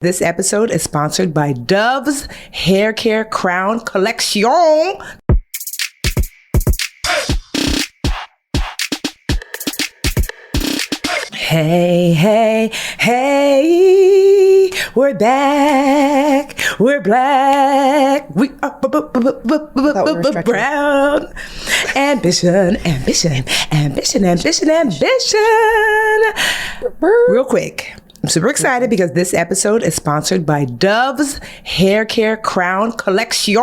This episode is sponsored by Dove's Hair Care Crown Collection. Hey, hey, hey, we're back. We're black. We are brown. Ambition, ambition, ambition, ambition, ambition. Real quick. I'm super excited because this episode is sponsored by Dove's Hair Care Crown Collection,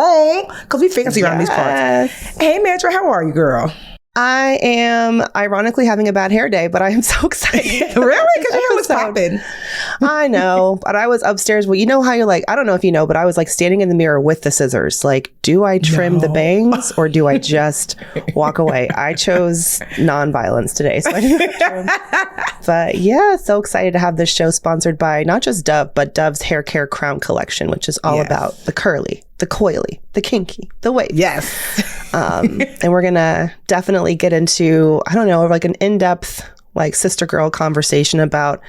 because we fancy around these parts. Hey, Mantra, how are you, girl? I am ironically having a bad hair day, but I am so excited. Really? Because your hair was popping. I know, but I was upstairs. Well, you know how you're like, I don't know if you know, but I was like standing in the mirror with the scissors. Like, do I trim the bangs or do I just walk away? I chose nonviolence today. So I didn't trim. But yeah, so excited to have this show sponsored by not just Dove, but Dove's Hair Care Crown Collection, which is all about the curly, the coily, the kinky, the wave. Yes. And we're going to definitely get into, I don't know, like an in-depth, like sister girl conversation about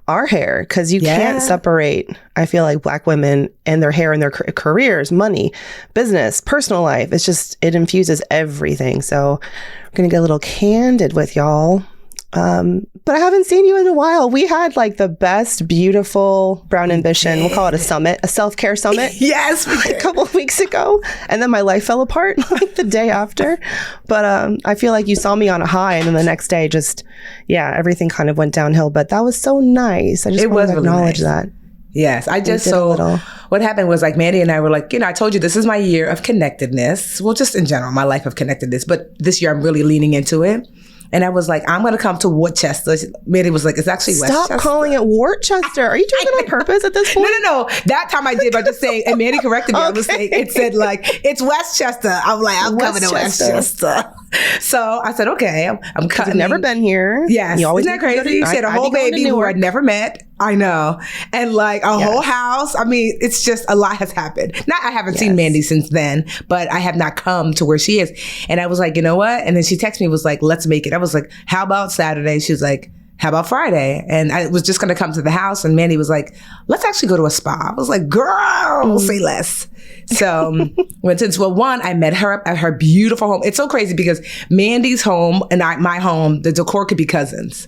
our hair, because you can't separate, I feel like, Black women and their hair and their careers, money, business, personal life. It's just, it infuses everything. So we're going to get a little candid with y'all. But I haven't seen you in a while. We had like the best, beautiful Brown Ambition. We'll call it a summit, a self-care summit. Yes. A couple of weeks ago. And then my life fell apart like the day after. But I feel like you saw me on a high, and then the next day just, everything kind of went downhill. But that was so nice. I just want to acknowledge that. Yes, what happened was, like, Mandi and I were like, I told you this is my year of connectedness. Well, just in general, my life of connectedness. But this year I'm really leaning into it. And I was like, I'm going to come to Worcester. Mandi was like, it's actually Westchester. Stop calling it Worcester. Are you doing it on purpose at this point? No. That time I did, but just saying, and Mandi corrected me. I was saying, it said like, it's Westchester. I'm like, I'm coming to Westchester. So I said, okay, I'm coming. I've never been here. Yes. Isn't that crazy? You said a whole baby who I'd never met. I know. And like a whole house. I mean, it's just a lot has happened. I haven't seen Mandi since then, but I have not come to where she is. And I was like, you know what? And then she texted me, was like, let's make it. I was like, how about Saturday? She was like, how about Friday? And I was just going to come to the house. And Mandi was like, let's actually go to a spa. I was like, girl, say less. So went into one, I met her at her beautiful home. It's so crazy because Mandi's home and my home, the decor could be cousins.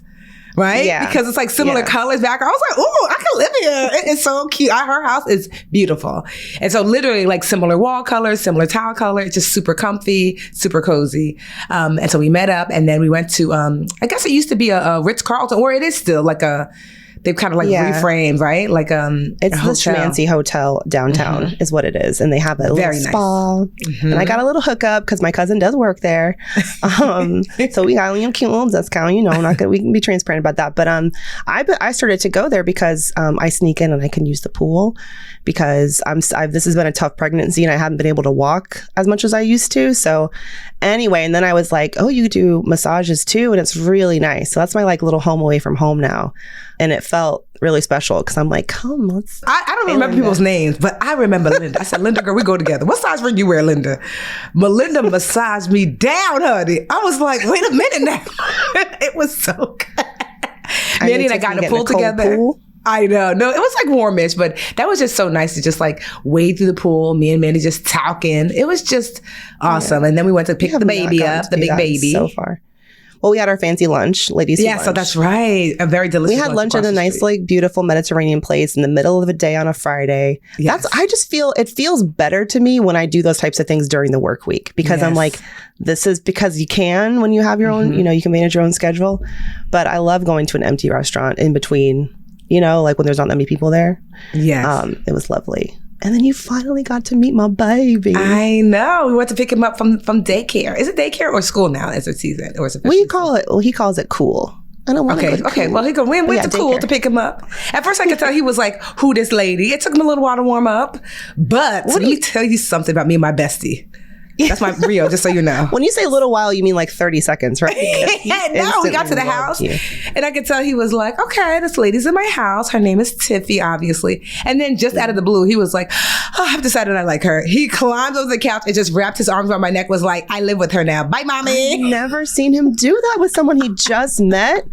Right? Yeah. Because it's like similar colors back. I was like, ooh, I can live here. It's so cute. Her house is beautiful. And so literally like similar wall colors, similar tile color. It's just super comfy, super cozy. And so we met up, and then we went to, I guess it used to be a Ritz-Carlton, or it is still like they've kind of like reframed, right? Like it's this fancy hotel downtown is what it is, and they have a little spa. And I got a little hookup because my cousin does work there. So we got a cute little discount. We can be transparent about that. But I started to go there because I sneak in and I can use the pool because this has been a tough pregnancy and I haven't been able to walk as much as I used to. So anyway, and then I was like, oh, you do massages too, and it's really nice. So that's my like little home away from home now. And it felt really special because I'm like, come, let's. I don't remember people's names, but I remember Linda. I said, Linda, girl, we go together. What size ring you wear, Linda? Melinda massaged me down, honey. I was like, wait a minute now. It was so good. Mandi and I got in a pool together. I know. No, it was like warmish, but that was just so nice to just like wade through the pool. Me and Mandi just talking. It was just awesome. Yeah. And then we went to pick the baby up, the big baby. So far. Well, we had our fancy lunch, ladies. Yeah, so that's right. A very delicious lunch. We had lunch at a nice, like, beautiful Mediterranean place in the middle of the day on a Friday. Yes. I just feel, it feels better to me when I do those types of things during the work week because I'm like, this is because you can when you have your own, you can manage your own schedule. But I love going to an empty restaurant in between, like when there's not that many people there. Yes. It was lovely. And then you finally got to meet my baby. I know. We went to pick him up from daycare. Is it daycare or school now? Is it season? Or is it he calls it cool. I don't want to go to cool. Well, we went to cool to pick him up. At first I could tell he was like, who this lady? It took him a little while to warm up. But let me tell you something about me and my bestie. That's my Rio, just so you know. When you say a little while, you mean like 30 seconds, right? No, we got to the house and I could tell he was like, okay, this lady's in my house. Her name is Tiffany, obviously. And then just out of the blue, he was like, I've decided I like her. He climbed over the couch and just wrapped his arms around my neck, was like, I live with her now. Bye, mommy. I've never seen him do that with someone he just met.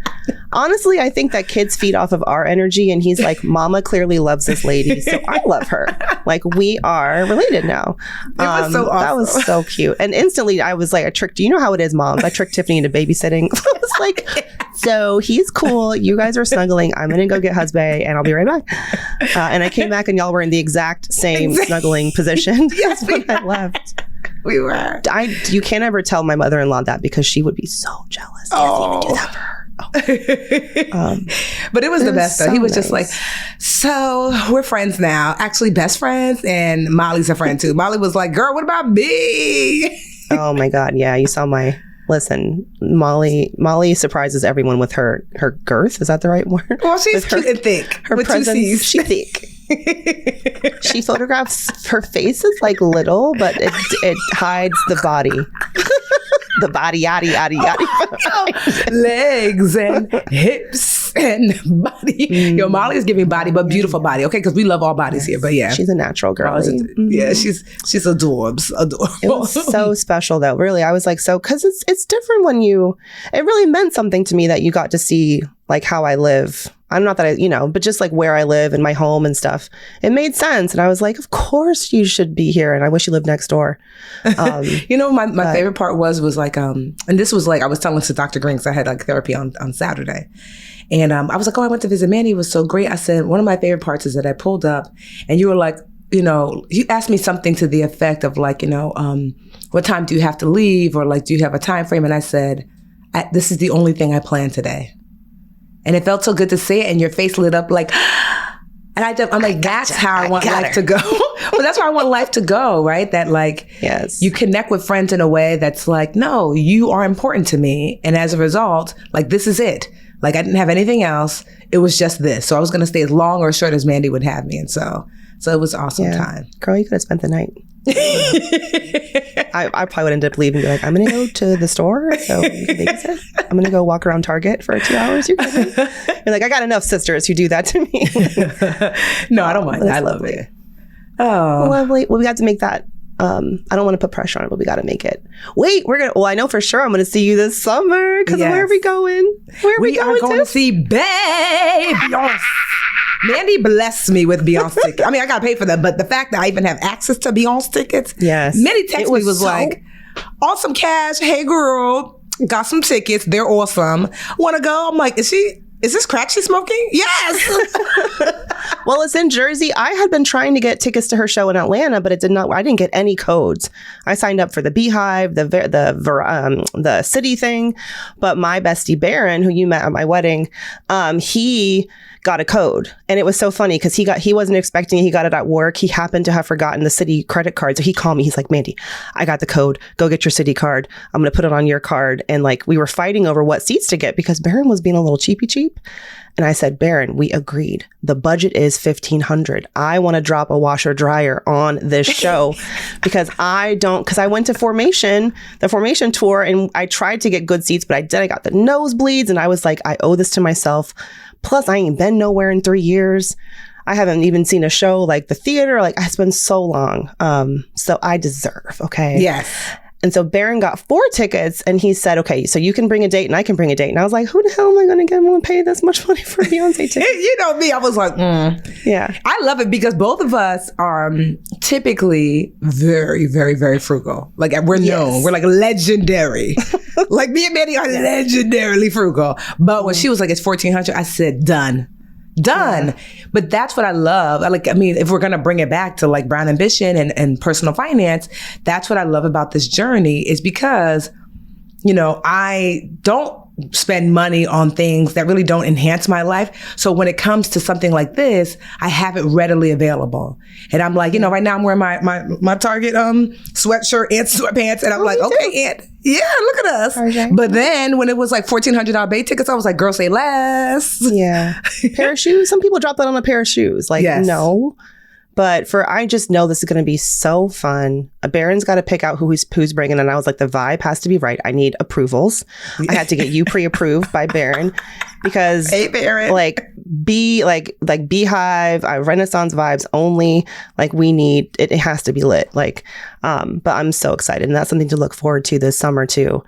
Honestly, I think that kids feed off of our energy, and he's like, mama clearly loves this lady, so I love her. Like, we are related now. It was so awesome. That was so cute. And instantly I was like, I tricked, you know how it is, moms. I tricked Tiffany into babysitting. I was like, so he's cool. You guys are snuggling. I'm going to go get husband and I'll be right back. And I came back and y'all were in the exact same snuggling position. Yes, when I left. We were. You can't ever tell my mother-in-law that because she would be so jealous. Oh. Can't even do that for her. But it was the best though. So he was nice. just like, so we're friends now, actually best friends, and Molly's a friend too. Molly was like, girl, what about me? Oh my God, yeah, you saw my Molly surprises everyone with her girth. Is that the right word? Well, she's cute and thick. Her with presence, 2 C's. she's thick. She photographs her face is like little, but it hides the body. The body, yaddy, yaddy, yaddy. Legs and hips and body. Yo, Molly is giving body, but beautiful body. Okay, because we love all bodies here. But yeah, she's a natural girl. Yeah, she's adorbs. Adorable. It was so special though. Really, I was like, so because it's different when it really meant something to me that you got to see like how I live. I'm not that but just like where I live and my home and stuff. It made sense. And I was like, of course you should be here. And I wish you lived next door. My favorite part was like, and this was like, I was telling to Dr. Green, because I had like therapy on Saturday. And I was like, oh, I went to visit Mandi. It was so great. I said, one of my favorite parts is that I pulled up and you were like, you asked me something to the effect of like, what time do you have to leave? Or like, do you have a time frame? And I said, this is the only thing I plan today. And it felt so good to say it, and your face lit up like, and I'm like, that's how I want life to go. Well, that's how I want life to go, right? That like, yes, you connect with friends in a way that's like, no, you are important to me. And as a result, like, this is it. Like, I didn't have anything else. It was just this. So I was going to stay as long or short as Mandi would have me. And so it was an awesome time. Girl, you could have spent the night. I probably would end up leaving and be like, I'm going to go to the store. So you can babysit. I'm going to go walk around Target for 2 hours. You're like, I got enough sisters who do that to me. No, I don't mind. I love it. Oh, lovely. Well, we got to make that. I don't want to put pressure on it, but we got to make it. Wait, I know for sure I'm going to see you this summer. Because where are we going? We are going to see Beyonce. Mandi blessed me with Beyonce tickets. I mean, I got to pay for that, but the fact that I even have access to Beyonce tickets. Yes. Mandi texted me, was like, awesome cash. Hey, girl, got some tickets. They're awesome. Want to go? I'm like, is this crack she's smoking? Yes. Well, it's in Jersey. I had been trying to get tickets to her show in Atlanta, but I didn't get any codes. I signed up for the Beehive, the city thing, but my bestie Baron, who you met at my wedding, he got a code. And it was so funny because he wasn't expecting it. He got it at work. He happened to have forgotten the city credit card. So he called me. He's like, Mandi, I got the code. Go get your city card. I'm going to put it on your card. And like, we were fighting over what seats to get because Baron was being a little cheapy. And I said, Baron, we agreed. The budget is $1,500. I want to drop a washer dryer on this show because I went to the formation tour, and I tried to get good seats, but I got the nosebleeds, and I was like, I owe this to myself. Plus, I ain't been nowhere in 3 years. I haven't even seen a show like the theater. Like, it's been so long. So I deserve, okay? Yes. And so Baron got 4 tickets, and he said, okay, so you can bring a date and I can bring a date. And I was like, who the hell am I going to get? I'm going to pay this much money for a Beyonce ticket. You know me. I was like, Yeah. I love it because both of us are typically very, very, very frugal. Like, we're known. We're like legendary. Like, me and Mandi are legendarily frugal. But when she was like, it's $1,400, I said, done. Yeah. But that's what I love. If we're going to bring it back to like Brown Ambition and personal finance, that's what I love about this journey is because, I don't spend money on things that really don't enhance my life. So when it comes to something like this, I have it readily available. And I'm like, right now I'm wearing my Target sweatshirt and sweatpants. And I'm like, okay, Aunt, yeah, look at us. Okay. But then when it was like $1,400 bay tickets, I was like, girl, say less. Yeah. Pair of shoes. Some people drop that on a pair of shoes. Like, yes. No. But I just know this is going to be so fun. Baron's got to pick out who's bringing. And I was like, the vibe has to be right. I need approvals. I had to get you pre-approved by Baron because hey, Baron. like Beehive, Renaissance vibes only. Like we need, it has to be lit. Like, but I'm so excited. And that's something to look forward to this summer too.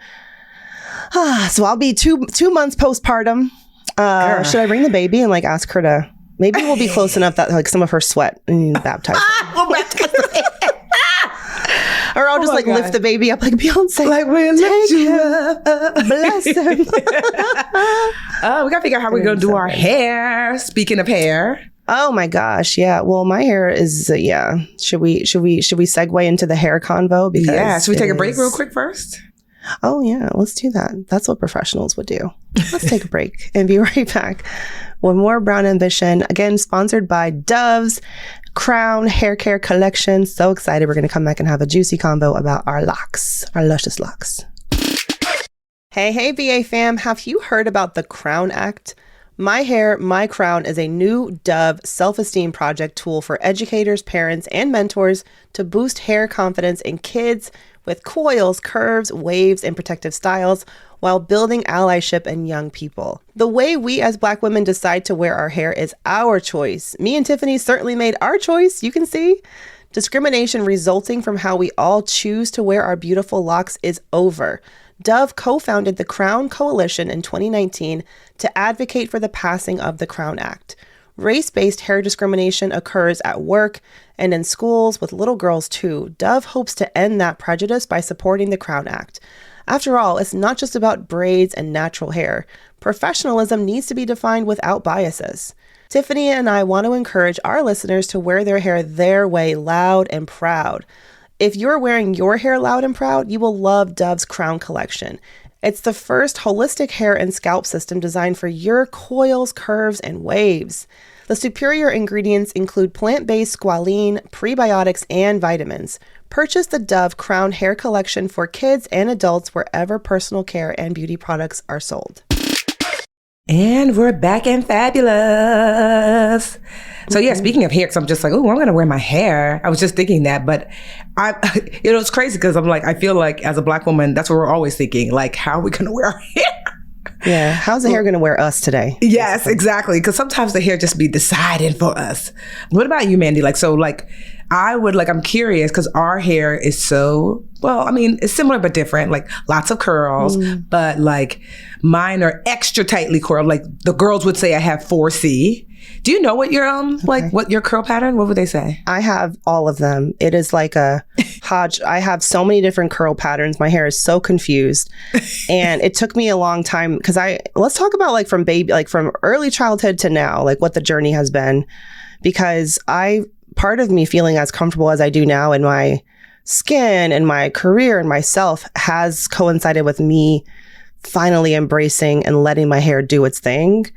So I'll be two months postpartum. Should I bring the baby and like ask her to, maybe we'll be close enough that like some of her sweat and baptize her. We'll baptize her. Or I'll just like lift the baby up like Beyonce. Like we'll lift you up. Bless him. We gotta figure out how we're gonna do our hair. Speaking of hair. Oh my gosh, yeah. Well, my hair is Should we segue into the hair convo? Because should we take a break real quick first? Oh yeah, let's do that. That's what professionals would do. Let's take a break and be right back with more Brown Ambition. Again, sponsored by Dove's Crown Hair Care Collection. So excited. We're going to come back and have a juicy combo about our locks, our luscious locks. Hey, VA fam. Have you heard about the Crown Act? My Hair, My Crown is a new Dove self-esteem project tool for educators, parents, and mentors to boost hair confidence in kids with coils, curves, waves, and protective styles while building allyship in young people. The way we as Black women decide to wear our hair is our choice. Me and Tiffany certainly made our choice, you can see. Discrimination resulting from how we all choose to wear our beautiful locks is over. Dove co-founded the Crown Coalition in 2019 to advocate for the passing of the Crown Act. Race-based hair discrimination occurs at work and in schools with little girls too. Dove hopes to end that prejudice by supporting the Crown Act. After all, it's not just about braids and natural hair. Professionalism needs to be defined without biases. Tiffany and I want to encourage our listeners to wear their hair their way, loud and proud. If you're wearing your hair loud and proud, you will love Dove's Crown Collection. It's the first holistic hair and scalp system designed for your coils, curves, and waves. The superior ingredients include plant-based squalene, prebiotics, and vitamins. Purchase the Dove Crown Hair Collection for kids and adults wherever personal care and beauty products are sold. And we're back and fabulous. So yeah, speaking of hair, because I'm just like, oh, I'm gonna wear my hair. I was just thinking that, but it's crazy because I'm like, I feel like as a Black woman, that's what we're always thinking. Like, how are we gonna wear our hair? Yeah, how's the hair gonna wear us today? Yes, exactly. Because sometimes the hair just be deciding for us. What about you, Mandi? I'm curious because our hair is so, it's similar but different. Like lots of curls, but like mine are extra tightly curled. Like the girls would say I have 4C. Do you know what your what your curl pattern? What would they say? I have all of them. It is like a hodge. I have so many different curl patterns. My hair is so confused, and it took me a long time because let's talk about from early childhood to now, like what the journey has been, because part of me feeling as comfortable as I do now in my skin and my career and myself has coincided with me finally embracing and letting my hair do its thing.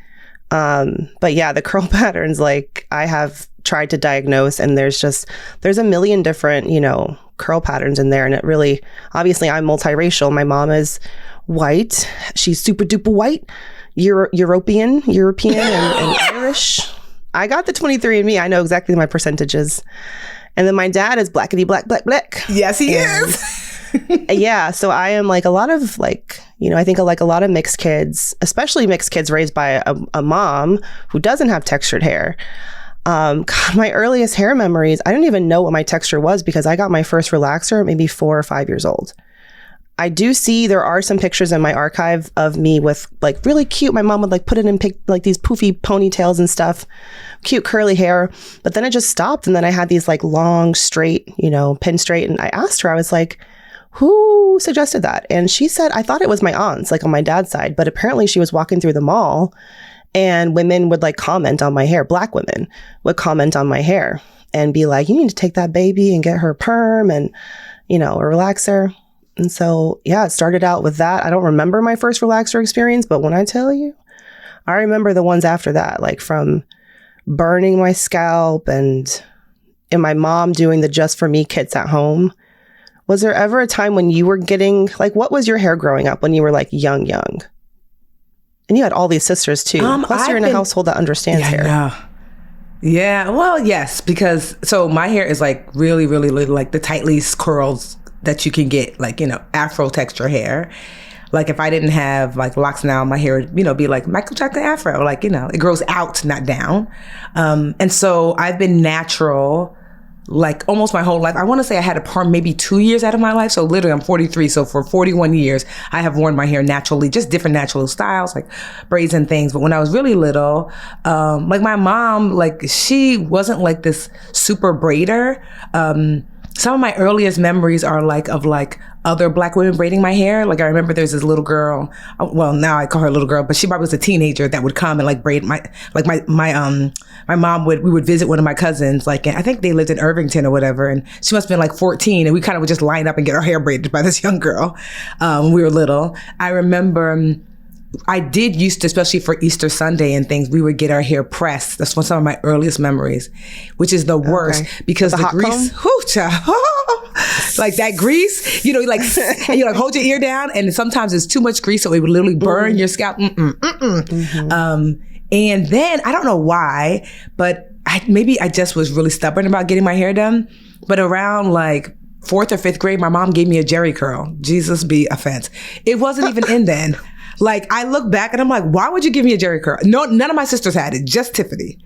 But yeah, the curl patterns, like I have tried to diagnose, and there's a million different, curl patterns in there. And it really, obviously I'm multiracial. My mom is white. She's super duper white, European and Irish. I got the 23andMe. I know exactly my percentages. And then my dad is blackity black. Yes, he is. Yeah. So I am like a lot of I think like a lot of mixed kids, especially mixed kids raised by a mom who doesn't have textured hair. God, my earliest hair memories, I don't even know what my texture was because I got my first relaxer at maybe 4 or 5 years old. I do see there are some pictures in my archive of me with like really cute. My mom would like put it in like these poofy ponytails and stuff, cute curly hair. But then it just stopped. And then I had these like long, straight, pin straight. And I asked her, I was like, who suggested that? And she said, I thought it was my aunts, like on my dad's side. But apparently she was walking through the mall and women would like comment on my hair. Black women would comment on my hair and be like, you need to take that baby and get her perm and, a relaxer. And so, yeah, it started out with that. I don't remember my first relaxer experience, but when I tell you, I remember the ones after that, like from burning my scalp and my mom doing the Just For Me kits at home. Was there ever a time when you were getting, like, what was your hair growing up when you were like young? And you had all these sisters too. Plus you're in a household that understands hair. Yeah, well, yes, because so my hair is like really, really, really like the tightly curls that you can get, like, Afro texture hair. Like if I didn't have like locks now, my hair would, be like Michael Jackson Afro, like, it grows out, not down. And so I've been natural like almost my whole life. I want to say I had a perm maybe 2 years out of my life. So literally I'm 43. So for 41 years, I have worn my hair naturally, just different natural styles, like braids and things. But when I was really little, like my mom, like she wasn't like this super braider. Some of my earliest memories are like of like other Black women braiding my hair. Like I remember there's this little girl, well now I call her a little girl, but she probably was a teenager that would come and like braid my mom we would visit one of my cousins, like I think they lived in Irvington or whatever, and she must have been like 14, and we kind of would just line up and get our hair braided by this young girl when we were little. I remember I did used to, especially for Easter Sunday and things, we would get our hair pressed. That's one some of my earliest memories, which is the worst because the grease, like that grease, you like hold your ear down, and sometimes it's too much grease, so it would literally burn your scalp. And then I don't know why, but maybe I just was really stubborn about getting my hair done. But around like 4th or 5th grade, my mom gave me a jerry curl. Jesus be offense. It wasn't even in then. Like I look back and I'm like, why would you give me a jerry curl? No, none of my sisters had it, just Tiffany.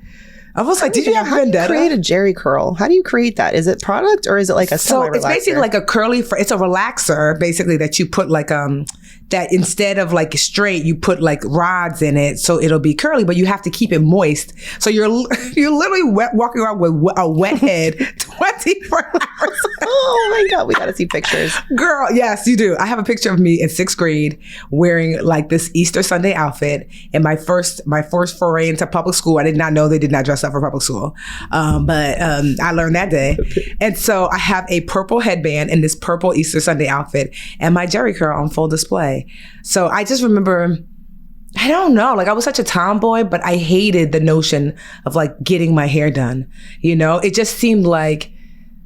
I was like, did you have vendetta? How do you create a jerry curl? How do you create that? Is it product or is it like a semi-relaxer? So it's basically like a curly, it's a relaxer basically that you put like, that instead of like straight, you put like rods in it so it'll be curly, but you have to keep it moist. So you're literally walking around with a wet head 24 hours. Oh my God, we gotta see pictures. Girl, yes, you do. I have a picture of me in 6th grade wearing like this Easter Sunday outfit, and my first foray into public school. I did not know they did not dress up for public school, but I learned that day. And so I have a purple headband and this purple Easter Sunday outfit and my jerry curl on full display. So I just remember, I don't know, like I was such a tomboy, but I hated the notion of like getting my hair done. It just seemed like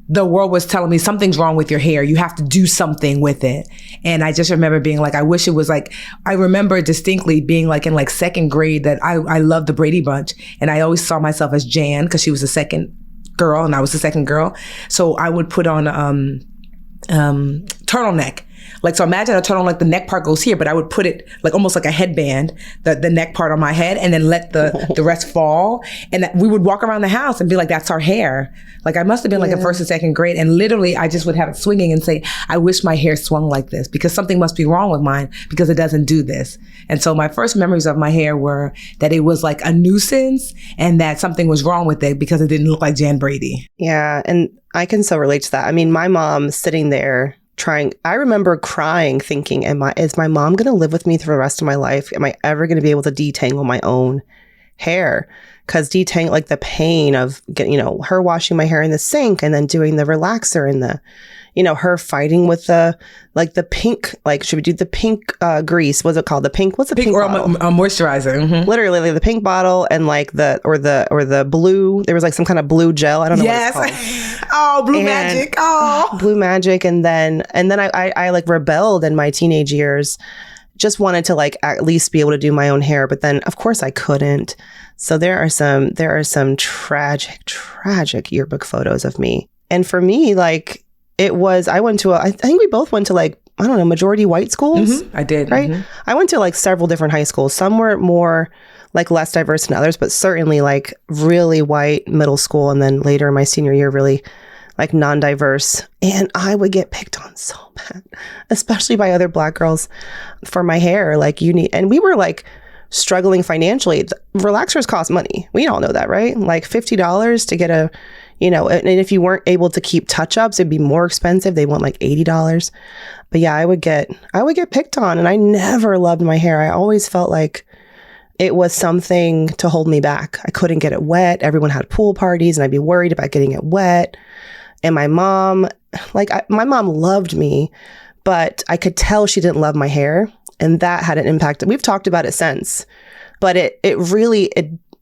the world was telling me something's wrong with your hair. You have to do something with it. And I just remember being like, I wish it was like, I remember distinctly being like in like 2nd grade that I loved the Brady Bunch. And I always saw myself as Jan because she was the second girl and I was the second girl. So I would put on turtleneck. Like, so imagine a turtleneck, the neck part goes here, but I would put it like almost like a headband, the neck part on my head, and then let the rest fall. And we would walk around the house and be like, that's our hair. Like I must have been like in 1st and 2nd grade. And literally I just would have it swinging and say, I wish my hair swung like this because something must be wrong with mine because it doesn't do this. And so my first memories of my hair were that it was like a nuisance and that something was wrong with it because it didn't look like Jan Brady. Yeah. And I can so relate to that. I mean, my mom sitting there I remember crying thinking, is my mom going to live with me through the rest of my life? Am I ever going to be able to detangle my own hair? Because like the pain of getting, her washing my hair in the sink and then doing the relaxer and the, her fighting with the pink, like, should we do the pink grease? What's it called? What's the pink bottle? A moisturizer. Mm-hmm. Literally like the pink bottle and like the blue, there was like some kind of blue gel. I don't know what it's called. Oh, Blue Magic. Oh, Blue Magic. And then I like rebelled in my teenage years, just wanted to like at least be able to do my own hair. But then of course I couldn't. So there are some tragic yearbook photos of me. And for me, like I think we both went to like, I don't know, majority white schools. Mm-hmm. I did. Right. Mm-hmm. I went to like several different high schools. Some were more like less diverse than others, but certainly like really white middle school. And then later in my senior year, really like non-diverse. And I would get picked on so bad, especially by other Black girls for my hair. Like and we were like struggling financially. Relaxers cost money. We all know that, right? Like $50 to get and if you weren't able to keep touch-ups, it'd be more expensive. They want like $80. But yeah, I would get picked on, and I never loved my hair. I always felt like it was something to hold me back. I couldn't get it wet. Everyone had pool parties and I'd be worried about getting it wet. And my mom, my mom loved me, but I could tell she didn't love my hair. And that had an impact. We've talked about it since, but it really,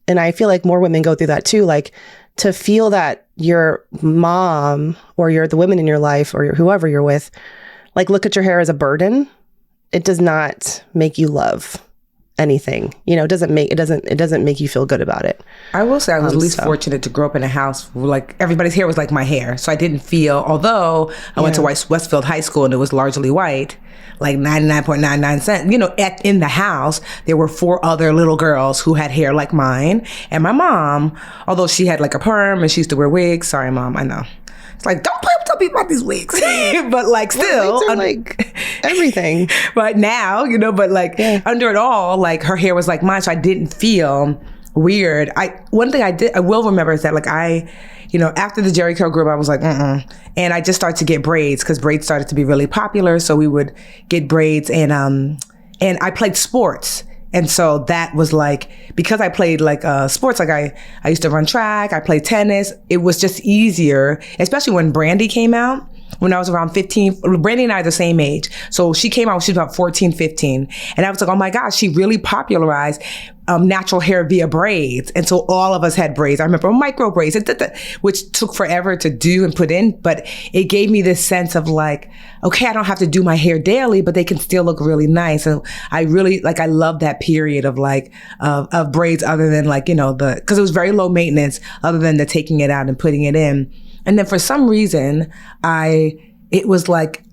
and I feel like more women go through that too. Like to feel that your mom or the women in your life or whoever you're with, like look at your hair as a burden. It does not make you love anything. It doesn't make you feel good about it. I will say I was at least fortunate to grow up in a house where like everybody's hair was like my hair. So I didn't feel, although I went to Westfield High School and it was largely white, like 99.99%, in the house, there were 4 other little girls who had hair like mine. And my mom, although she had like a perm and she used to wear wigs. Sorry, Mom, I know. It's like, don't tell people about these wigs. But like still. Wigs are like everything. But now, but like under it all, like her hair was like mine. So I didn't feel weird. One thing I will remember is that like after the Jerry curl grew up, I was like, and I just started to get braids because braids started to be really popular. So we would get braids and I played sports. And so that was like, because I played like sports, like I used to run track, I played tennis. It was just easier, especially when Brandy came out. When I was around 15, Brandy and I are the same age. So she came out when she was about 14, 15. And I was like, oh my gosh, she really popularized natural hair via braids. And so all of us had braids. I remember micro braids, which took forever to do and put in, but it gave me this sense of like, okay, I don't have to do my hair daily, but they can still look really nice. And I really, I love that period of like, of braids other than like, because it was very low maintenance other than the taking it out and putting it in. And then for some reason, it was like,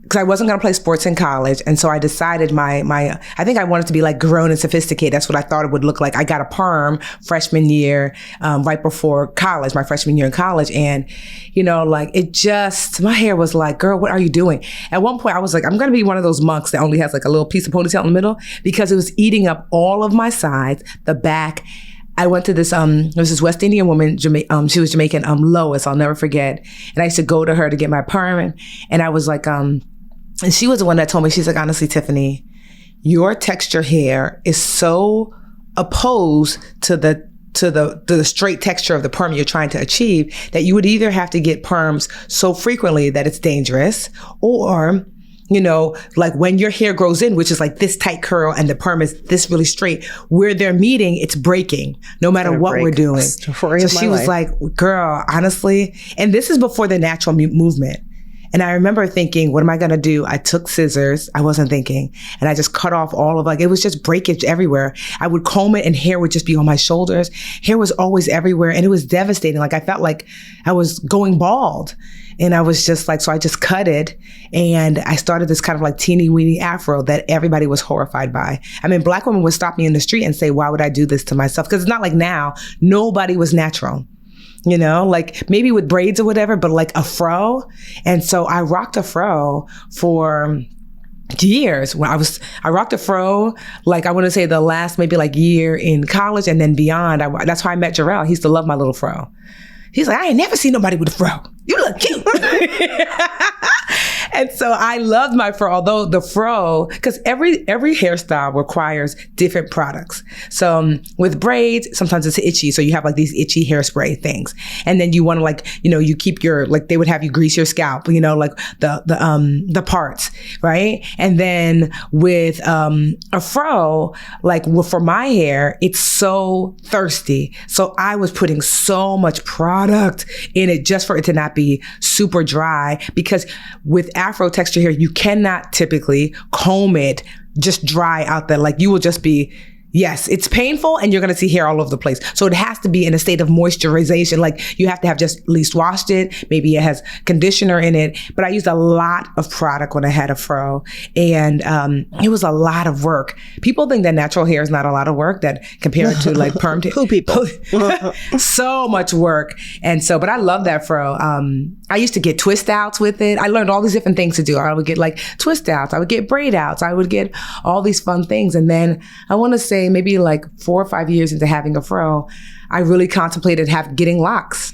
because I wasn't going to play sports in college. And so I decided I think I wanted to be like grown and sophisticated. That's what I thought it would look like. I got a perm freshman year, right before college, my freshman year in college. And, my hair was like, girl, what are you doing? At one point I was like, I'm going to be one of those monks that only has like a little piece of ponytail in the middle because it was eating up all of my sides, the back. I went to this, there was this West Indian woman, she was Jamaican, Lois, I'll never forget. And I used to go to her to get my perm. And I was like, and she was the one that told me, she's like, honestly, Tiffany, your texture hair is so opposed to the straight texture of the perm you're trying to achieve that you would either have to get perms so frequently that it's dangerous, or like when your hair grows in, which is like this tight curl and the perm is this really straight, where they're meeting, it's breaking no matter what we're doing. So she was like, girl, honestly, and this is before the natural movement. And I remember thinking, what am I going to do? I took scissors. I wasn't thinking. And I just cut off all of it was just breakage everywhere. I would comb it and hair would just be on my shoulders. Hair was always everywhere. And it was devastating. Like I felt like I was going bald. And I was just like, so I just cut it. And I started this kind of like teeny weeny afro that everybody was horrified by. I mean, Black women would stop me in the street and say, why would I do this to myself? Because it's not like now, nobody was natural. Like maybe with braids or whatever, but like a fro. And so I rocked a fro for years. I rocked a fro, like I want to say the last maybe like year in college and then beyond. That's how I met Jarrell. He used to love my little fro. He's like, I ain't never seen nobody with a fro. You look cute. And so I loved my fro, although the fro, because every hairstyle requires different products. So with braids, sometimes it's itchy. So you have like these itchy hairspray things. And then you want to like, you keep your, like they would have you grease your scalp, like the parts, right? And then with a fro, like for my hair, it's so thirsty. So I was putting so much product in it just for it to not be super dry, because with Afro texture hair, you cannot typically comb it just dry out there. Like you will just be, yes, it's painful and you're going to see hair all over the place. So it has to be in a state of moisturization. Like you have to have just at least washed it. Maybe it has conditioner in it. But I used a lot of product when I had a fro, and it was a lot of work. People think that natural hair is not a lot of work, that compared to like perm. Who people? So much work. And so, but I love that fro. I used to get twist outs with it. I learned all these different things to do. I would get like twist outs. I would get braid outs. I would get all these fun things. And then I want to say maybe like 4 or 5 years into having a fro, I really contemplated getting locks,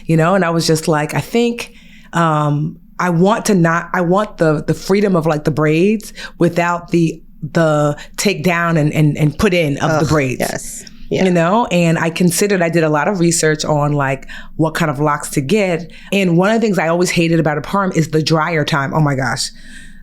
and I was just like, I think, I want the freedom of like the braids without the take down and put in of the braids. Yes. Yeah. And I did a lot of research on like what kind of locks to get. And one of the things I always hated about a perm is the dryer time. Oh my gosh.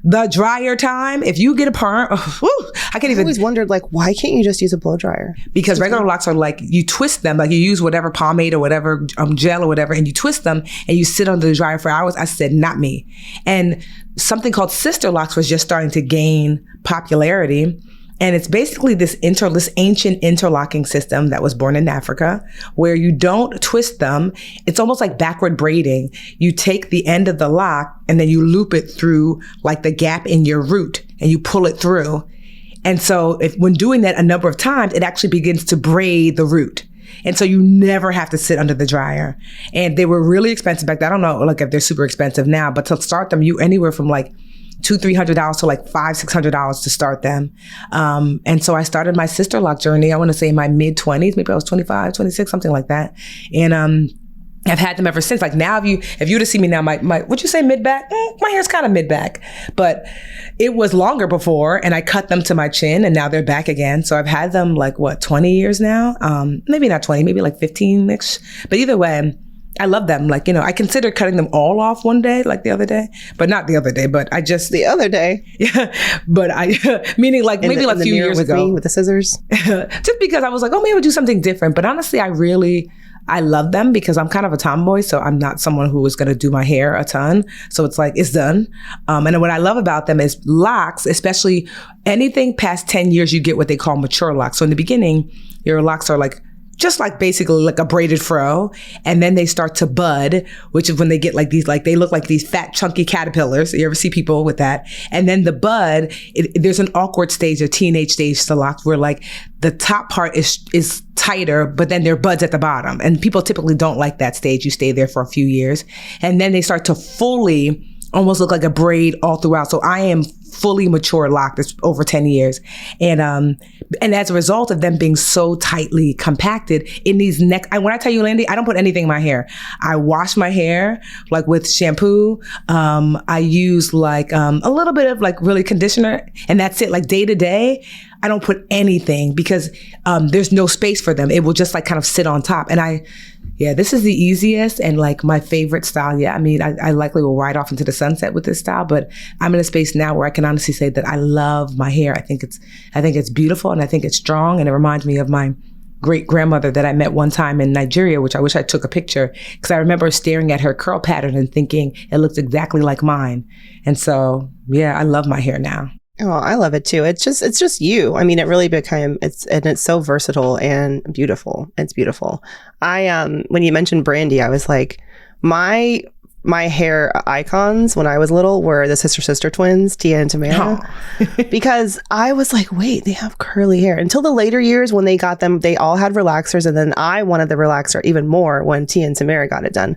The dryer time, if you get a perm, I always wondered, like, why can't you just use a blow dryer? Because regular locks are like, you twist them, like you use whatever pomade or whatever gel or whatever, and you twist them and you sit under the dryer for hours. I said, not me. And something called sister locks was just starting to gain popularity. And it's basically this ancient interlocking system that was born in Africa, where you don't twist them. It's almost like backward braiding. You take the end of the lock and then you loop it through like the gap in your root and you pull it through. And so when doing that a number of times, it actually begins to braid the root. And so you never have to sit under the dryer. And they were really expensive back then. I don't know like if they're super expensive now, but to start them, you anywhere from like $200-$300 to like $500-$600 to start them. And so I started my sister lock journey, I want to say in my mid-20s, maybe I was 25, 26, something like that. And I've had them ever since. Like now, if you were to see me now, my would you say mid-back? My hair's kind of mid-back, but it was longer before, and I cut them to my chin, and now they're back again. So I've had them like 20 years now? Maybe not 20, maybe like 15-ish. But either way, I love them. Like, I considered cutting them all off one day, like the other day, but not the other day, but I just... The other day? Yeah. But meaning like maybe like a few years ago. With the scissors? Just because I was like, maybe I'll do something different. But honestly, I love them because I'm kind of a tomboy, so I'm not someone who is going to do my hair a ton. So it's like, it's done. And what I love about them is locks, especially anything past 10 years, you get what they call mature locks. So in the beginning, your locks are like, just like basically like a braided fro. And then they start to bud, which is when they get like these, like they look like these fat, chunky caterpillars. You ever see people with that? And then the bud, there's an awkward stage, a teenage stage to locks where like the top part is tighter, but then there are buds at the bottom. And people typically don't like that stage. You stay there for a few years. And then they start to fully almost look like a braid all throughout. So I am fully mature locked. It's over 10 years. And as a result of them being so tightly compacted in these when I tell you, Landy, I don't put anything in my hair. I wash my hair like with shampoo. I use like a little bit of like really conditioner, and that's it. Like day to day, I don't put anything because there's no space for them. It will just like kind of sit on top. And this is the easiest and like my favorite style. Yeah, I mean, I likely will ride off into the sunset with this style, but I'm in a space now where I can honestly say that I love my hair. I think it's beautiful and I think it's strong, and it reminds me of my great grandmother that I met one time in Nigeria, which I wish I took a picture because I remember staring at her curl pattern and thinking it looks exactly like mine. And so, yeah, I love my hair now. Oh, I love it too. It's just you. I mean, it really became, it's so versatile and beautiful. It's beautiful. When you mentioned Brandy, I was like, my hair icons when I was little were the sister twins, Tia and Tamara, because I was like, wait, they have curly hair. Until the later years when they got them, they all had relaxers. And then I wanted the relaxer even more when Tia and Tamara got it done,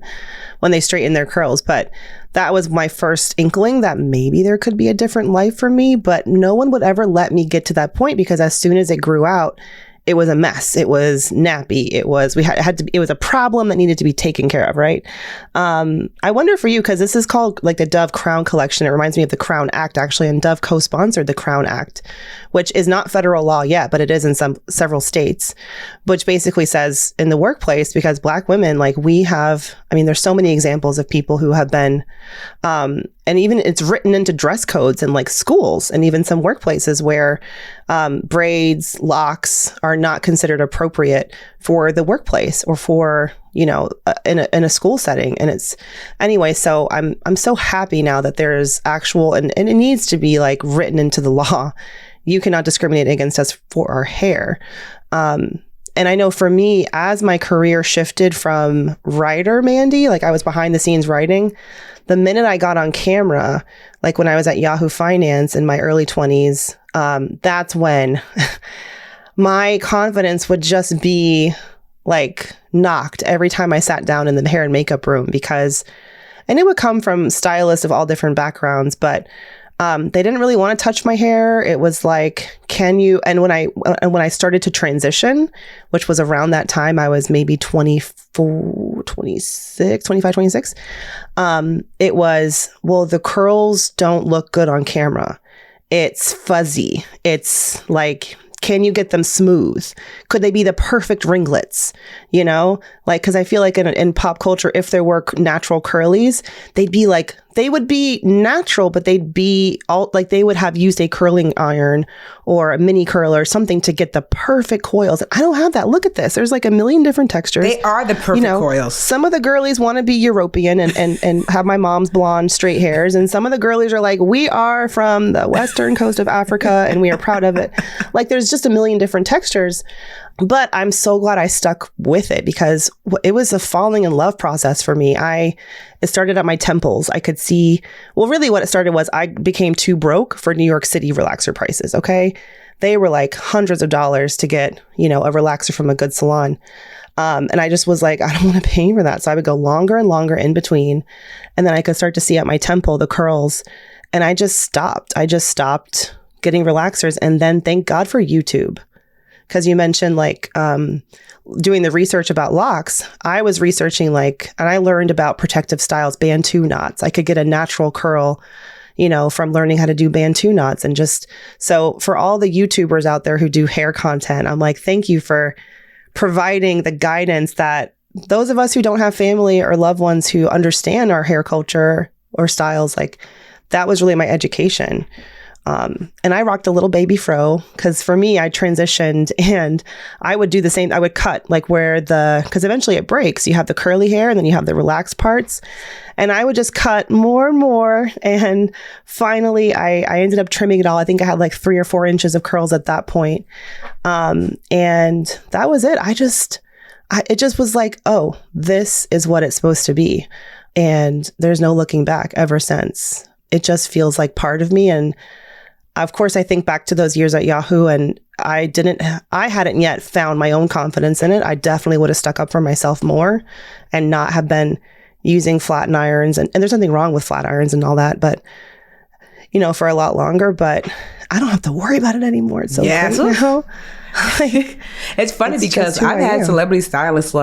when they straightened their curls. But that was my first inkling that maybe there could be a different life for me, but no one would ever let me get to that point because as soon as it grew out, it was a mess. It was nappy. It was a problem that needed to be taken care of, right? I wonder for you, because this is called like the Dove Crown Collection. It reminds me of the Crown Act, actually, and Dove co-sponsored the Crown Act, which is not federal law yet, but it is in several states, which basically says in the workplace, because Black women, like there's so many examples of people who have been, and even it's written into dress codes in like schools and even some workplaces where braids, locks are not considered appropriate for the workplace or for, in a school setting. And it's anyway, so I'm so happy now that there's actual, and it needs to be like written into the law. You cannot discriminate against us for our hair. And I know for me, as my career shifted from writer, Mandi, like I was behind the scenes writing, the minute I got on camera, like when I was at Yahoo Finance in my early 20s, that's when my confidence would just be like knocked every time I sat down in the hair and makeup room and it would come from stylists of all different backgrounds, but they didn't really want to touch my hair. It was like, and when I started to transition, which was around that time, I was maybe 25, 26. It was, well, the curls don't look good on camera. It's fuzzy. It's like, can you get them smooth? Could they be the perfect ringlets? Because I feel like in pop culture, if there were natural curlies, they'd be like they would be natural, but they'd be all like they would have used a curling iron or a mini curler or something to get the perfect coils. I don't have that. Look at this. There's like a million different textures. They are the perfect coils. Some of the girlies want to be European and have my mom's blonde straight hairs. And some of the girlies are like, we are from the western coast of Africa and we are proud of it. Like there's just a million different textures. But I'm so glad I stuck with it because it was a falling in love process for me. It started at my temples. I could see, well, really what it started was I became too broke for New York City relaxer prices, okay? They were like hundreds of dollars to get, a relaxer from a good salon. And I just was like, I don't want to pay for that. So I would go longer and longer in between. And then I could start to see at my temple, the curls. And I just stopped. I just stopped getting relaxers. And then thank God for YouTube. Because you mentioned doing the research about locks, I was researching and I learned about protective styles, Bantu knots. I could get a natural curl, from learning how to do Bantu knots. And just so for all the YouTubers out there who do hair content, I'm like, thank you for providing the guidance that those of us who don't have family or loved ones who understand our hair culture or styles, that was really my education. And I rocked a little baby fro because for me, I transitioned and I would do the same. I would cut because eventually it breaks. You have the curly hair and then you have the relaxed parts. And I would just cut more and more. And finally, I ended up trimming it all. I think I had 3 or 4 inches of curls at that point. And that was it. It just was like, oh, this is what it's supposed to be. And there's no looking back ever since. It just feels like part of me. And of course, I think back to those years at Yahoo and I hadn't yet found my own confidence in it. I definitely would have stuck up for myself more and not have been using flat irons. And there's nothing wrong with flat irons and all that, but, for a lot longer, but I don't have to worry about it anymore. It's so great now. It's funny because I've had celebrity stylists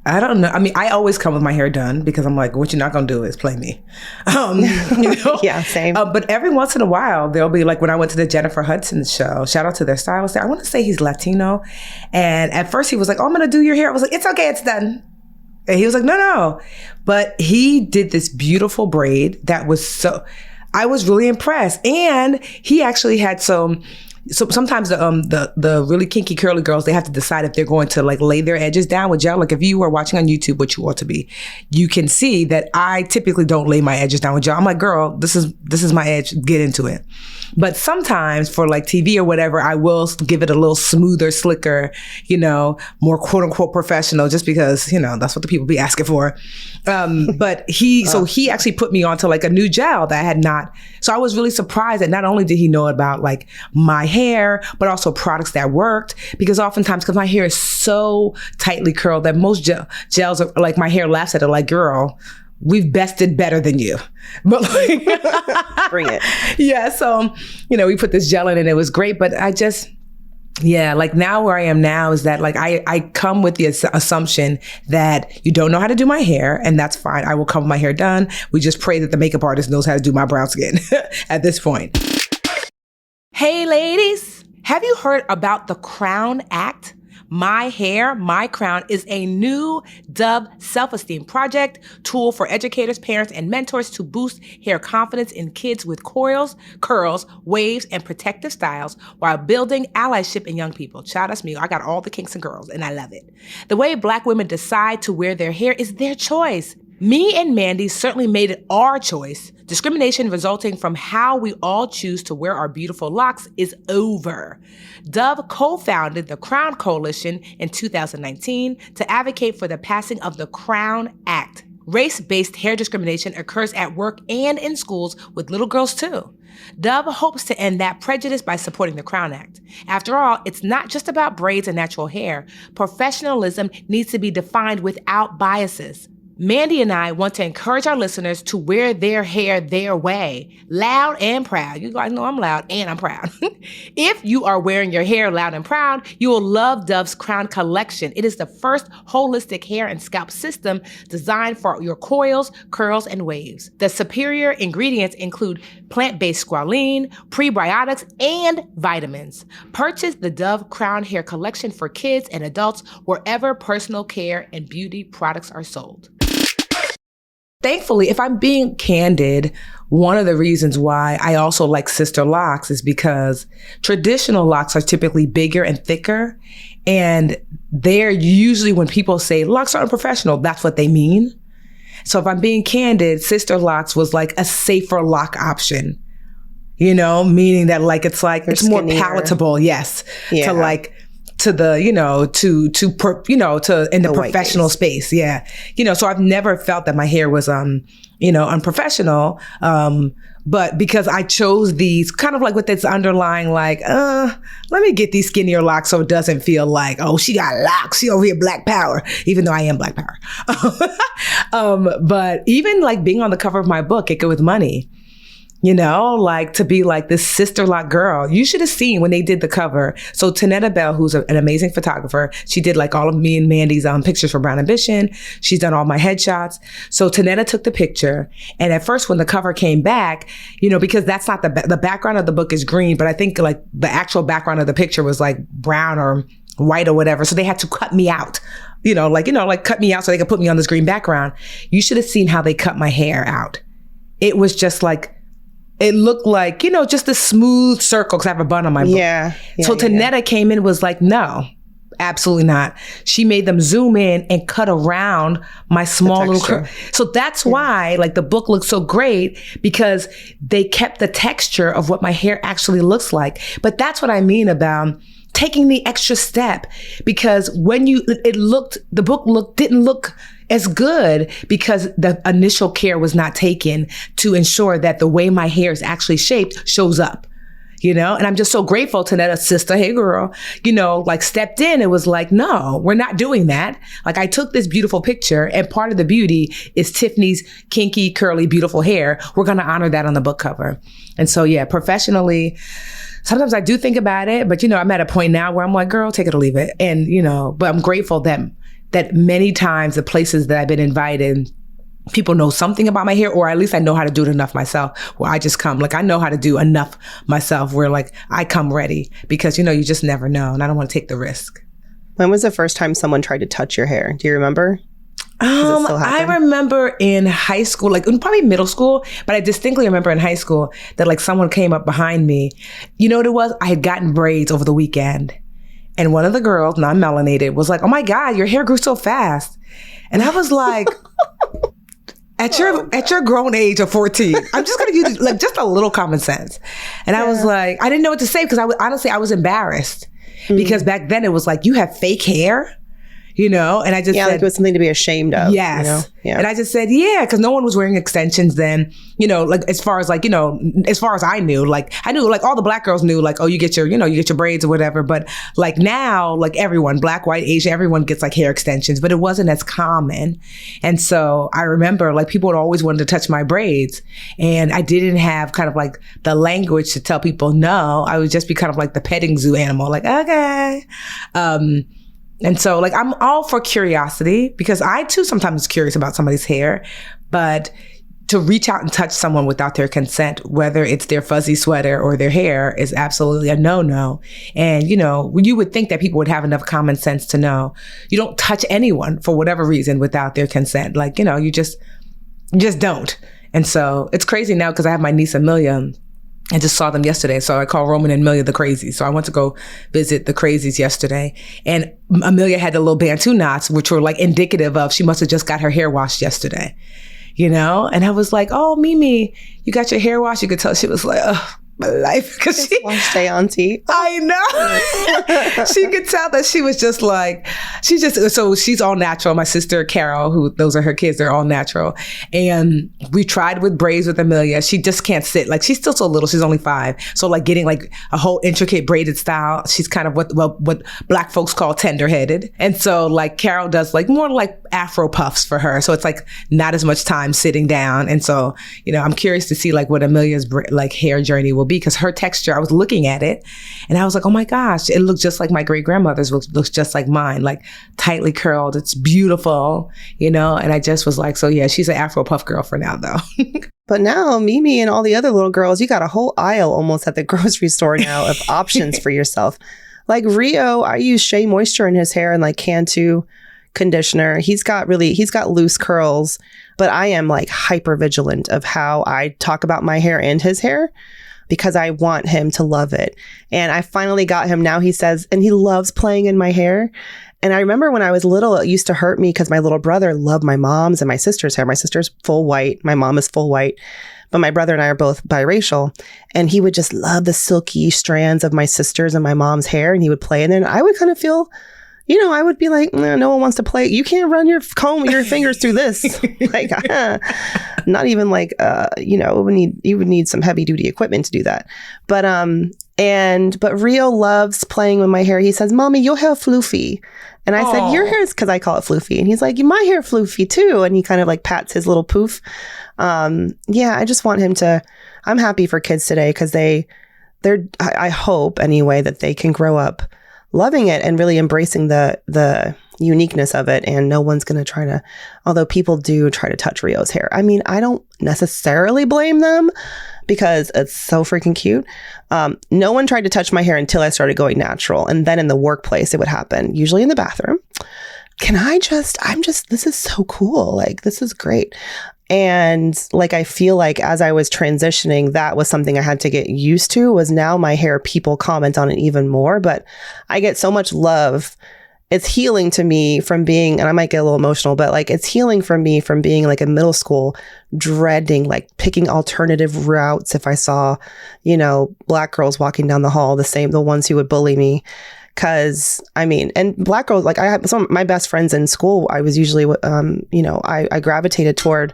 I don't know. I mean, I always come with my hair done because I'm like, what you're not going to do is play me. Yeah, same. But every once in a while, there'll be when I went to the Jennifer Hudson show, shout out to their stylist there. I want to say he's Latino. And at first he was like, oh, I'm going to do your hair. I was like, it's okay. It's done. And he was like, no. But he did this beautiful braid that was I was really impressed. And he actually had So sometimes the really kinky curly girls, they have to decide if they're going to lay their edges down with gel. If you are watching on YouTube, which you ought to be, you can see that I typically don't lay my edges down with gel. I'm like, girl, this is my edge. Get into it. But sometimes for TV or whatever, I will give it a little smoother, slicker, more quote unquote professional, just because, that's what the people be asking for. But he actually put me onto a new gel that I had not. So I was really surprised that not only did he know about my hair, but also products that worked, because oftentimes, because my hair is so tightly curled that most gels are my hair laughs at it girl, we've bested better than you. But bring it. Yeah. So, we put this gel in and it was great, but I just, now where I am now is that I come with the assumption that you don't know how to do my hair, and that's fine. I will come with my hair done. We just pray that the makeup artist knows how to do my brown skin at this point. Hey ladies, have you heard about the Crown Act? My Hair, My Crown is a new Dove self-esteem project tool for educators, parents, and mentors to boost hair confidence in kids with coils, curls, waves, and protective styles while building allyship in young people. Child, that's me. I got all the kinks and girls, and I love it. The way Black women decide to wear their hair is their choice. Me and Mandi certainly made it our choice. Discrimination resulting from how we all choose to wear our beautiful locks is over. Dove co-founded the Crown Coalition in 2019 to advocate for the passing of the Crown Act. Race-based hair discrimination occurs at work and in schools with little girls too. Dove hopes to end that prejudice by supporting the Crown Act. After all, it's not just about braids and natural hair. Professionalism needs to be defined without biases. Mandi and I want to encourage our listeners to wear their hair their way, loud and proud. You guys know I'm loud and I'm proud. If you are wearing your hair loud and proud, you will love Dove's Crown Collection. It is the first holistic hair and scalp system designed for your coils, curls, and waves. The superior ingredients include plant-based squalene, prebiotics, and vitamins. Purchase the Dove Crown Hair Collection for kids and adults wherever personal care and beauty products are sold. thankfully, if I'm being candid, one of the reasons why I also like sister locks is because traditional locks are typically bigger and thicker. And they're usually, when people say locks are unprofessional, that's what they mean. So if I'm being candid, sister locks was like a safer lock option, you know, meaning that like, it's like, it's more palatable. Yes. Yeah. To like, to the, you know, to in the professional space. Yeah. You know, so I've never felt that my hair was, you know, unprofessional. But because I chose these kind of like with this underlying, like, let me get these skinnier locks so it doesn't feel like, oh, she got locks, she over here Black Power, even though I am Black Power. But even like being on the cover of my book, It Good With Money, you know, like to be like this sister lock girl. You should have seen when they did the cover. So Tanetta Bell, who's an amazing photographer, she did like all of me and Mandi's pictures for Brown Ambition. She's done all my headshots. So Tanetta took the picture. And at first when the cover came back, you know, because that's not the background of the book is green, but I think like the actual background of the picture was like brown or white or whatever. So they had to cut me out. Like cut me out so they could put me on this green background. You should have seen how they cut my hair out. It was just like, it looked like, you know, just a smooth circle because I have a bun on my book. Yeah. So Tanetta came in and was like, no, absolutely not. She made them zoom in and cut around my small little curl. So that's why like the book looks so great, because they kept the texture of what my hair actually looks like. But that's what I mean about taking the extra step, because when the book didn't look as good because the initial care was not taken to ensure that the way my hair is actually shaped shows up, you know? And I'm just so grateful to that sister, hey girl, you know, like stepped in and was like, no, we're not doing that. Like I took this beautiful picture and part of the beauty is Tiffany's kinky, curly, beautiful hair. We're going to honor that on the book cover. And so, yeah, professionally, sometimes I do think about it, but you know, I'm at a point now where I'm like, girl, take it or leave it. And, you know, but I'm grateful that many times the places that I've been invited, people know something about my hair, or at least I know how to do it enough myself where I just come, like I know how to do enough myself where like I come ready, because, you know, you just never know. And I don't want to take the risk. When was the first time someone tried to touch your hair? Do you remember? I remember in high school, like probably middle school, but I distinctly remember in high school that like someone came up behind me. You know what it was? I had gotten braids over the weekend. And one of the girls, non-melanated, was like, oh my God, your hair grew so fast. And I was like, at your grown age of 14, I'm just going to use like just a little common sense. And I was like, I didn't know what to say because I was embarrassed because back then it was like, you have fake hair. You know, and I just said, like it was something to be ashamed of. Yes. You know? Yeah. And I just said, yeah, because no one was wearing extensions then, you know, like as far as like, you know, as far as I knew like all the Black girls knew like, oh, you get your braids or whatever. But like now, like everyone, Black, white, Asian, everyone gets like hair extensions, but it wasn't as common. And so I remember like people would always wanted to touch my braids, and I didn't have kind of like the language to tell people no. I would just be kind of like the petting zoo animal, like, okay. And so like, I'm all for curiosity because I too sometimes curious about somebody's hair, but to reach out and touch someone without their consent, whether it's their fuzzy sweater or their hair, is absolutely a no-no. And, you know, you would think that people would have enough common sense to know you don't touch anyone for whatever reason without their consent. Like, you know, you just don't. And so it's crazy now because I have my niece Amelia. I just saw them yesterday. So I call Roman and Amelia the Crazies. So I went to go visit the Crazies yesterday. And Amelia had the little Bantu knots, which were like indicative of she must have just got her hair washed yesterday, you know? And I was like, oh, Mimi, you got your hair washed? You could tell she was like, oh, my life. Because she wash day auntie. I know. She could tell that she was just like, so she's all natural. My sister Carol, those are her kids, they're all natural. And we tried with braids with Amelia. She just can't sit. Like she's still so little. She's only 5. So like getting like a whole intricate braided style, she's kind of what Black folks call tender-headed. And so like Carol does like more like Afro puffs for her. So it's like not as much time sitting down. And so, you know, I'm curious to see like what Amelia's like hair journey will be, because her texture, I was looking at it and I was like, oh my gosh, it looks just like my great grandmother's, looks just like mine, like tightly curled. It's beautiful, you know? And I just was like, so yeah, she's an Afro puff girl for now though. But now Mimi and all the other little girls, you got a whole aisle almost at the grocery store now of options for yourself. Like Rio, I use Shea Moisture in his hair and like Cantu conditioner. He's got loose curls. But I am like hyper vigilant of how I talk about my hair and his hair, because I want him to love it. And I finally got him now. He says, and he loves playing in my hair. And I remember when I was little, it used to hurt me because my little brother loved my mom's and my sister's hair. My sister's full white. My mom is full white. But my brother and I are both biracial. And he would just love the silky strands of my sister's and my mom's hair. And he would play. And then I would kind of feel, I would be like, no one wants to play. You can't run your fingers through this. Like, not even like, you would need some heavy duty equipment to do that. But Rio loves playing with my hair. He says, Mommy, your hair floofy. And I said, your hair is, because I call it floofy. And he's like, my hair floofy too. And he kind of like pats his little poof. I just want him to, I'm happy for kids today because I hope anyway that they can grow up loving it and really embracing the uniqueness of it. And no one's going to try to, although people do try to touch Rio's hair. I mean, I don't necessarily blame them because it's so freaking cute. No one tried to touch my hair until I started going natural. And then in the workplace, it would happen, usually in the bathroom. This is so cool. Like, this is great. And like, I feel like as I was transitioning, that was something I had to get used to, was now my hair, people comment on it even more, but I get so much love. It's healing to me from being, and I might get a little emotional, but like, it's healing for me from being like in middle school, dreading, like picking alternative routes. If I saw, Black girls walking down the hall, the ones who would bully me. Cause and Black girls, like I had some of my best friends in school, I was usually, I gravitated toward,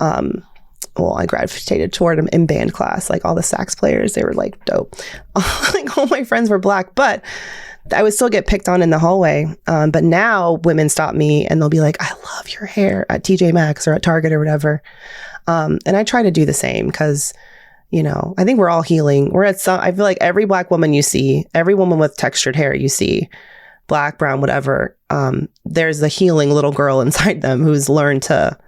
them in band class, like all the sax players, they were like dope. Like all my friends were Black, but I would still get picked on in the hallway. But now women stop me and they'll be like, I love your hair at TJ Maxx or at Target or whatever. And I try to do the same because I think we're all healing. I feel like every Black woman you see, every woman with textured hair you see, Black, brown, whatever, there's a healing little girl inside them who's learned to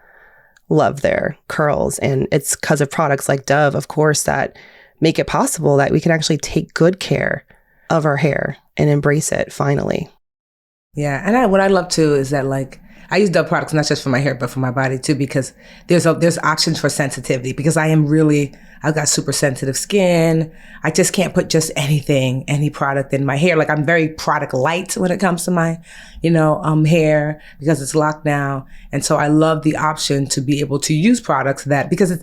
love their curls. And it's because of products like Dove, of course, that make it possible that we can actually take good care of our hair and embrace it finally. Yeah. And what I love too is that like, I use Dove products not just for my hair, but for my body too, because there's options for sensitivity, because I've got super sensitive skin. I just can't put just any product in my hair. Like I'm very product light when it comes to my, hair, because it's locked now. And so I love the option to be able to use products because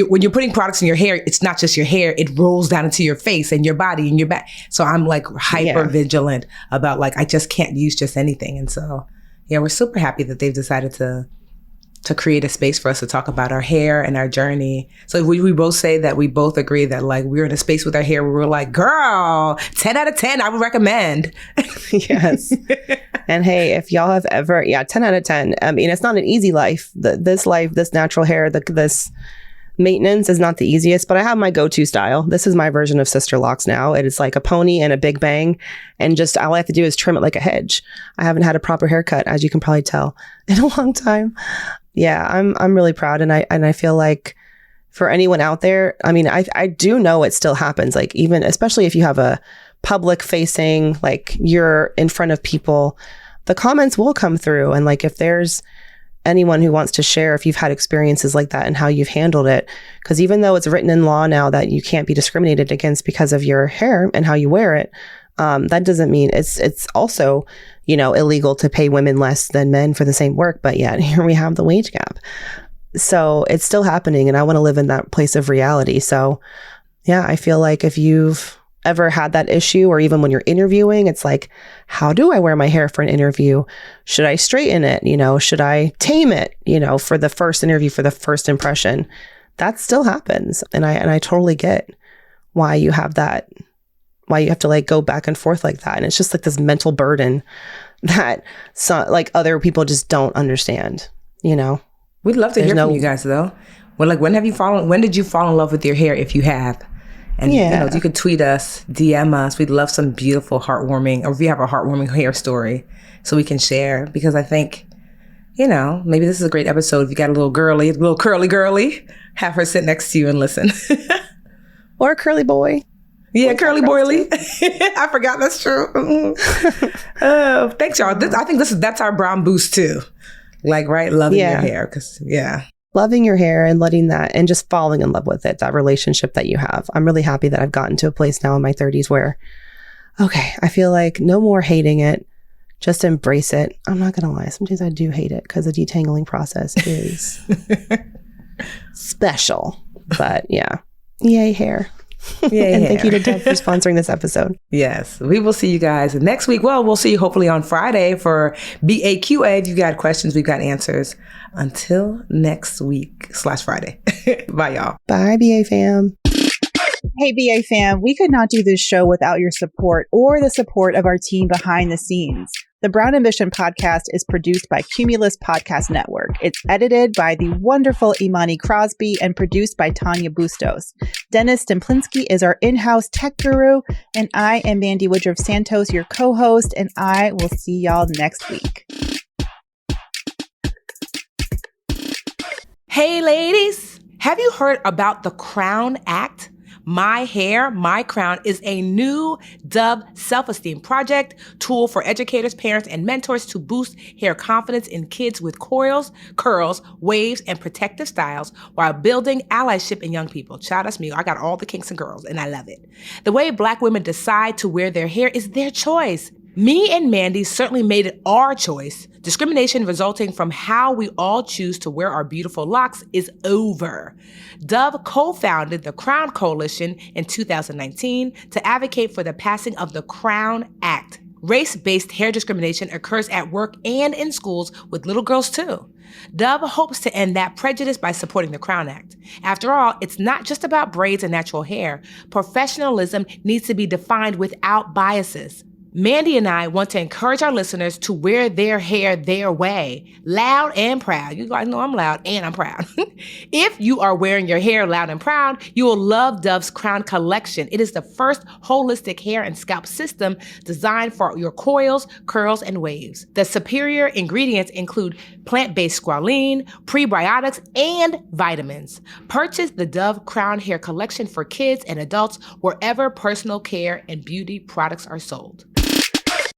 when you're putting products in your hair, it's not just your hair, it rolls down into your face and your body and your back. So I'm like hyper vigilant about like, I just can't use just anything. And so, yeah, we're super happy that they've decided to create a space for us to talk about our hair and our journey. So we both say that we both agree that like we're in a space with our hair where we're like, girl, 10 out of 10, I would recommend. Yes. And hey, if y'all have ever, 10 out of 10. I mean, it's not an easy life. This natural hair, this maintenance is not the easiest, but I have my go-to style. This is my version of Sister Locks now. It is like a pony and a big bang. And just all I have to do is trim it like a hedge. I haven't had a proper haircut, as you can probably tell, in a long time. Yeah, I'm really proud. And I feel like for anyone out there, I mean, I do know it still happens. Like even, especially if you have a public facing, like you're in front of people, the comments will come through. And like, if there's anyone who wants to share, if you've had experiences like that and how you've handled it, because even though it's written in law now that you can't be discriminated against because of your hair and how you wear it, that doesn't mean it's also, illegal to pay women less than men for the same work. But yet here we have the wage gap. So it's still happening. And I want to live in that place of reality. So yeah, I feel like if you've ever had that issue, or even when you're interviewing, it's like, how do I wear my hair for an interview? Should I straighten it? Should I tame it, for the first interview, for the first impression? That still happens. And I totally get why you have to like go back and forth like that. And it's just like this mental burden that like other people just don't understand, We'd love to hear from you guys though. Well, like when did you fall in love with your hair, if you have? And you could tweet us, DM us. We'd love some beautiful, heartwarming, or if you have a heartwarming hair story so we can share. Because I think, maybe this is a great episode. If you got a little curly girly, have her sit next to you and listen. Or a curly boy. Yeah, curly boily. I forgot, that's true. Thanks, y'all. I think that's our brown boost too. Like, right? Loving your hair. loving your hair and letting that and just falling in love with it, that relationship that you have. I'm really happy that I've gotten to a place now in my 30s where, okay, I feel like no more hating it. Just embrace it. I'm not going to lie. Sometimes I do hate it because the detangling process is special. But yeah, yay hair. Yay and hair. Thank you to Dove for sponsoring this episode. Yes. We will see you guys next week. Well, we'll see you hopefully on Friday for BAQA. If you've got questions, we've got answers. Until next week/Friday. Bye, y'all. Bye, BA fam. Hey, BA fam. We could not do this show without your support or the support of our team behind the scenes. The Brown Ambition podcast is produced by Cumulus Podcast Network. It's edited by the wonderful Imani Crosby and produced by Tanya Bustos. Dennis Stemplinsky is our in-house tech guru, and I am Mandi Woodruff Santos, your co-host, and I will see y'all next week. Hey, ladies, have you heard about the Crown Act? My Hair, My Crown is a new Dove self-esteem project tool for educators, parents, and mentors to boost hair confidence in kids with coils, curls, waves, and protective styles while building allyship in young people. Child, that's me. I got all the kinks and curls, and I love it. The way Black women decide to wear their hair is their choice. Me and Mandi certainly made it our choice. Discrimination resulting from how we all choose to wear our beautiful locks is over. Dove co-founded the Crown Coalition in 2019 to advocate for the passing of the Crown Act. Race-based hair discrimination occurs at work and in schools with little girls too. Dove hopes to end that prejudice by supporting the Crown Act. After all, it's not just about braids and natural hair. Professionalism needs to be defined without biases. Mandi and I want to encourage our listeners to wear their hair their way, loud and proud. You guys know I'm loud and I'm proud. If you are wearing your hair loud and proud, you will love Dove's Crown Collection. It is the first holistic hair and scalp system designed for your coils, curls, and waves. The superior ingredients include plant-based squalene, prebiotics, and vitamins. Purchase the Dove Crown Hair Collection for kids and adults wherever personal care and beauty products are sold.